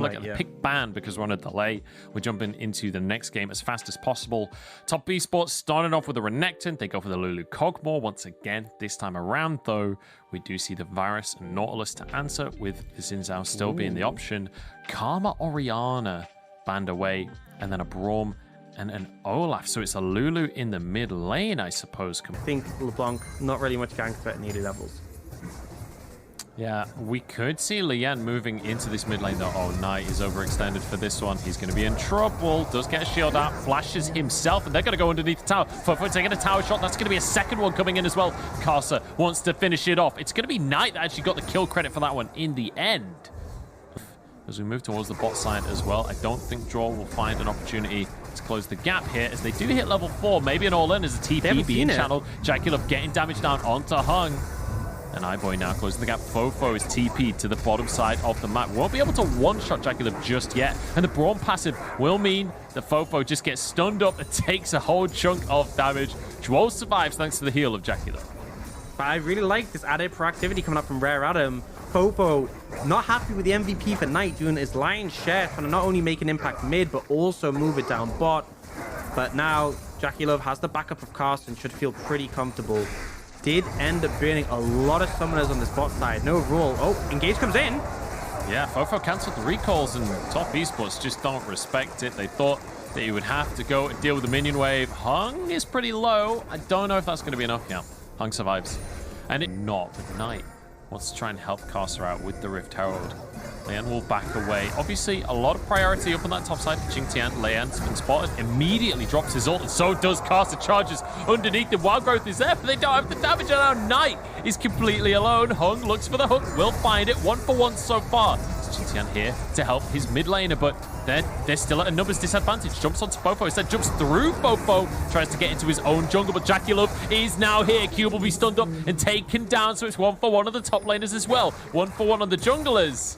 Look at the pick ban because we're on a delay. We're jumping into the next game as fast as possible. Top esports started off with a Renekton. They go for the Lulu Cogmore once again. This time around, though, we do see the Varus and Nautilus to answer, with the Xin Zhao still being the option. Karma Orianna banned away, and then a Braum and an Olaf. So it's a Lulu in the mid lane, I suppose. I think LeBlanc, not really much gank threat needed levels. Yeah, we could see Lian moving into this mid lane, though. Oh, Knight is overextended for this one. He's going to be in trouble. Does get a shield out, flashes himself, and they're going to go underneath the tower. Fofo taking a tower shot. That's going to be a second one coming in as well. Karsa wants to finish it off. It's going to be Knight that actually got the kill credit for that one in the end. As we move towards the bot side as well, I don't think Draw will find an opportunity to close the gap here, as they do hit level 4. Maybe an all-in as a TP being channeled. Jackulov getting damage down onto Hung. And iBoy now closing the gap. Fofo is TP'd to the bottom side of the map. Won't be able to one-shot Jackulov just yet. And the Braum passive will mean that Fofo just gets stunned up and takes a whole chunk of damage. Joel survives thanks to the heal of Jackulov. But I really like this added proactivity coming up from Rare Adam. Fofo not happy with the MVP for Knight, doing his lion's share, trying to not only make an impact mid, but also move it down bot. But now Jackulov has the backup of Carson, should feel pretty comfortable. Did end up burning a lot of summoners on this bot side. No rule. Oh, engage comes in. Yeah, Fofo cancelled the recalls, and Top esports just don't respect it. They thought that he would have to go and deal with the minion wave. Hung is pretty low. I don't know if that's going to be enough. Yeah, Hung survives. And it not with Knight. Wants to try and help Karsa out with the Rift Herald. Lian will back away. Obviously, a lot of priority up on that top side for Qingtian. Lian's been spotted. Immediately drops his ult, and so does Karsa. Charges underneath. The wild growth is there, but they don't have the damage. And now Knight is completely alone. Hung looks for the hook. Will find it. 1-for-1 so far. It's Qingtian here to help his mid laner, but they're still at a numbers disadvantage. Jumps onto Fofo. Instead, jumps through Fofo. Tries to get into his own jungle, but Jackulov is now here. Cube will be stunned up and taken down, so it's 1-for-1 on the top laners as well. 1-for-1 on the junglers.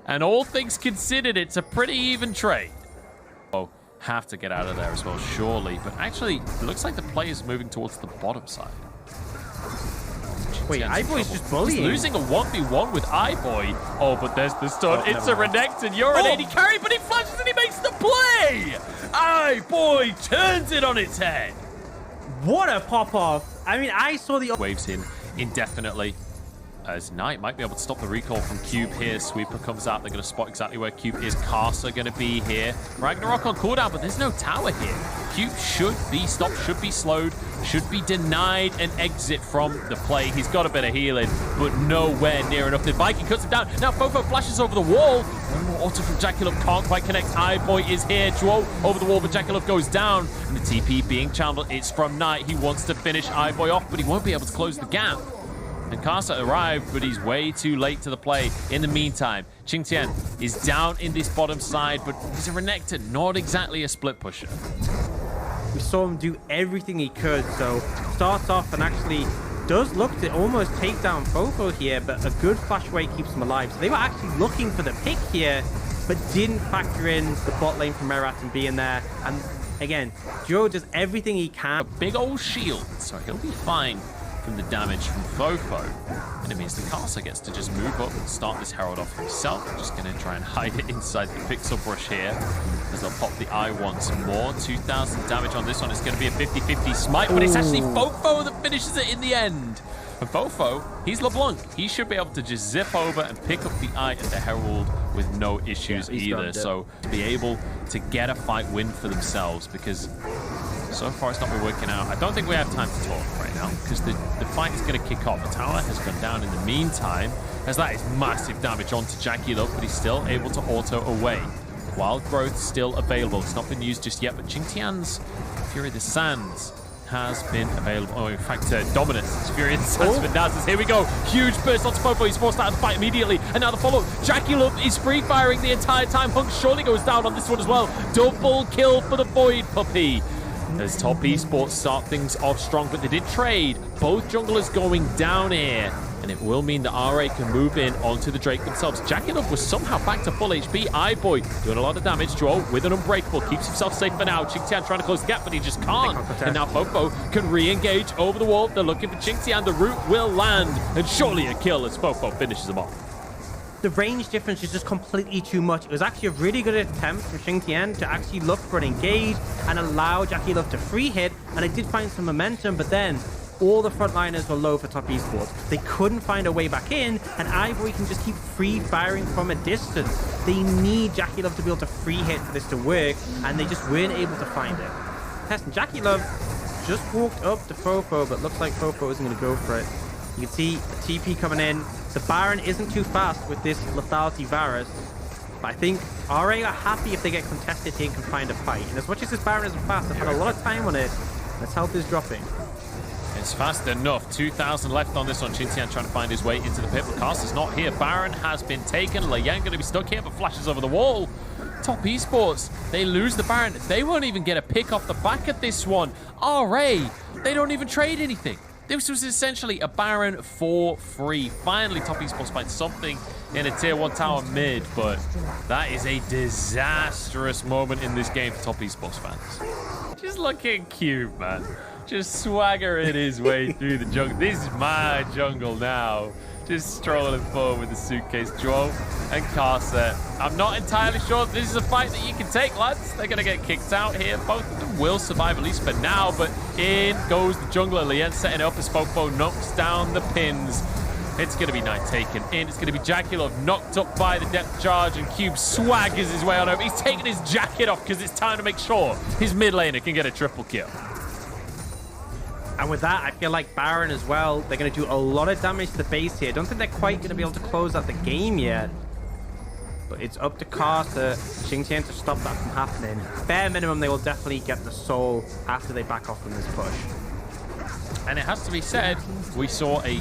And all things considered, it's a pretty even trade. Oh, have to get out of there as well, surely. But actually, it looks like the play is moving towards the bottom side. Wait, iBoy's just bullying. He's losing a 1v1 with iBoy. Oh, but there's the stun. It's a Renekton. You're an AD carry, but he flashes and he makes the play. iBoy turns it on its head. What a pop-off. I mean, I saw the... Waves in indefinitely, as Knight might be able to stop the recall from Cube here. Sweeper comes out. They're going to spot exactly where Cube is. Karsa going to be here. Ragnarok on cooldown, but there's no tower here. Cube should be stopped, should be slowed, should be denied an exit from the play. He's got a bit of healing, but nowhere near enough. The Viking cuts him down. Now Fofo flashes over the wall. One more auto from Jackulov. Can't quite connect. iBoy is here. Duo over the wall, but Jackulov goes down. And the TP being channeled. It's from Knight. He wants to finish iBoy off, but he won't be able to close the gap. And Karsa arrived, but he's way too late to the play. In the meantime, Qingtian is down in this bottom side, but he's a Renekton, not exactly a split pusher. We saw him do everything he could, so starts off and actually does look to almost take down Fofo here, but a good flash away keeps him alive. So they were actually looking for the pick here, but didn't factor in the bot lane from Merat and being there. And again, Joe does everything he can. A big old shield, so he'll be fine from the damage from Fofo. And it means the Karsa gets to just move up and start this Herald off himself. Just going to try and hide it inside the pixel brush here, as they'll pop the eye once more. 2,000 damage on this one. It's going to be a 50-50 smite, but it's actually Fofo that finishes it in the end. And Fofo, he's LeBlanc. He should be able to just zip over and pick up the eye at the Herald with no issues either. So to be able to get a fight win for themselves, because so far it's not been working out. I don't think we have time to talk right now, because the fight is going to kick off. The tower has gone down in the meantime, as that is massive damage onto Jackulov, but he's still able to auto away. Wild growth still available. It's not been used just yet, but Qingtian's Fury of the Sands has been available. Oh, in fact, Dominus. Fury of the Sands has been dazzled. Here we go. Huge burst onto Fofo. He's forced out of the fight immediately. And now the follow-up. Jackulov is free-firing the entire time. Hunk surely goes down on this one as well. Double kill for the Void Puppy. As Top esports start things off strong, but they did trade. Both junglers going down here, and it will mean that RA can move in onto the Drake themselves. Jackulov was somehow back to full HP. iBoy doing a lot of damage. Joel with an Unbreakable keeps himself safe for now. Qingtian trying to close the gap, but he just can't. And now Fofo can re-engage over the wall. They're looking for Qingtian. The root will land, and surely a kill as Fofo finishes him off. the range difference is just completely too much. It was actually a really good attempt from Xingtian to actually look for an engage and allow Jackie Love to free hit, and it did find some momentum, but then all the frontliners were low for Top Esports. They couldn't find a way back in, and Ivory can just keep free firing from a distance. They need Jackie Love to be able to free hit for this to work, and they just weren't able to find it. Testing Jackie Love just walked up to Fofo, but looks like Fofo isn't going to go for it. You can see the TP coming in. The Baron isn't too fast with this lethality Varus, but I think RA are happy if they get contested here and can find a fight. And as much as this Baron isn't fast, they've had a lot of time on it. His health is dropping. It's fast enough. 2,000 left on this one. Xingtian trying to find his way into the pit, but Caster's not here. Baron has been taken. Lian going to be stuck here, but flashes over the wall. Top Esports, they lose the Baron. They won't even get a pick off the back of this one. RA, they don't even trade anything. This was essentially a Baron for free. Finally, Top Esports finds something in a tier 1 tower mid, but that is a disastrous moment in this game for Top Esports fans. Just looking cute, man. Just swaggering his way through the jungle. This is my jungle now. Just strolling forward with the suitcase. Joe and Carcer. I'm not entirely sure this is a fight that you can take, lads. They're going to get kicked out here. Both of them will survive, at least for now. But in goes the jungler. Lien setting up as Fofo knocks down the pins. It's going to be Knight taken in. It's going to be Jackie Love knocked up by the depth charge, and Cube swaggers his way on over. He's taking his jacket off because it's time to make sure his mid laner can get a triple kill. And with that, I feel like Baron as well, they're going to do a lot of damage to the base here. Don't think they're quite going to be able to close out the game yet. But it's up to Carter, Xingtian to stop that from happening. Bare minimum, they will definitely get the soul after they back off from this push. And it has to be said, we saw a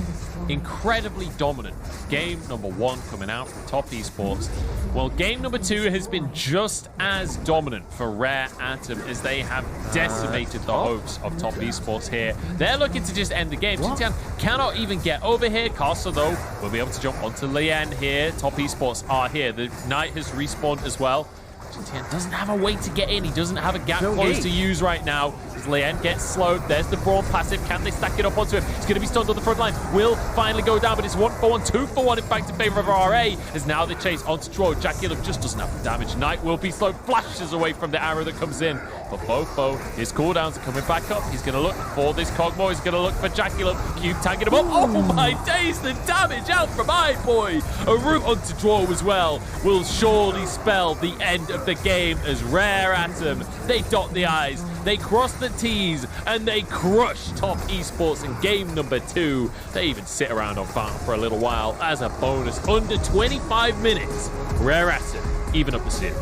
incredibly dominant game number 1 coming out from Top Esports. Well, game number 2 has been just as dominant for Rare Atom as they have decimated the hopes of Top Esports here. They're looking to just end the game. Xingtian cannot even get over here. Castle, though, will be able to jump onto Lian here. Top Esports are here. The Knight has respawned as well. Xingtian doesn't have a way to get in. He doesn't have a gap close to use right now. As Lian gets slowed, there's the Brawn passive. Can they stack it up onto him? He's going to be stunned on the front lines. Will finally go down, but it's 1-for-1, 2-for-1 in fact in favor of RA. As now they chase onto Draw. Jackie Love just doesn't have the damage. Knight will be slowed, flashes away from the arrow that comes in. But Fofo, his cooldowns are coming back up. He's going to look for this Cogmore. He's going to look for Jackie Love. Cube tagging him up. Oh my days, the damage out from boy. A route onto Draw as well will surely spell the end of the game as Rare Atom, they dot the I's, they cross the T's, and they crush Top Esports in game number 2. They even sit around on Fountain for a little while as a bonus. Under 25 minutes, Rare Atom even up the series.